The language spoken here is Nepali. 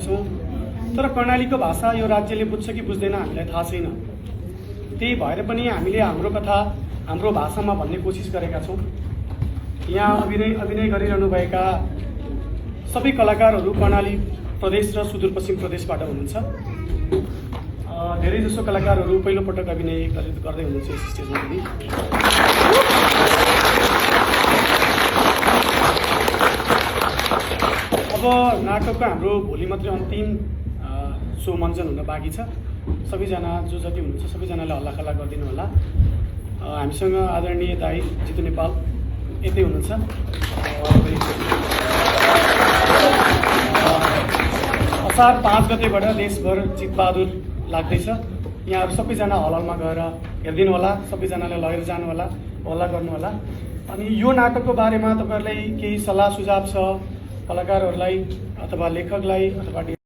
छौँ, तर कर्णालीको भाषा यो राज्यले बुझ्छ कि बुझ्दैन हामीलाई थाहा छैन। त्यही भएर पनि हामीले हाम्रो कथा हाम्रो भाषामा भन्ने कोसिस गरेका छौँ। यहाँ अभिनय गरिरहनुभएका सबै कलाकारहरू कर्णाली प्रदेश र सुदूरपश्चिम प्रदेशबाट हुनुहुन्छ। धेरैजसो कलाकारहरू पहिलोपटक अभिनय गर्दै हुनुहुन्छ यस स्टेजमा पनि। अब नाटकको हाम्रो भोलि मात्रै अन्तिम सो मञ्चन हुन बाँकी छ। सबैजना जो जति हुनुहुन्छ सबैजनाले हल्लाखल्ला गरिदिनु होला। हामीसँग आदरणीय दाइ जितु नेपाल यतै हुनुहुन्छ। असार 5 गतेबाट देशभर जितबहादुर लाग्दैछ। यहाँहरू सबैजना हलमा गएर हेरिदिनु होला, सबैजनाले लगेर जानु होला, हल्ला गर्नु होला। अनि यो नाटकको बारेमा तपाईँहरूलाई केही सल्लाह सुझाव छ कलाकारहरूलाई अथवा लेखकलाई अथवा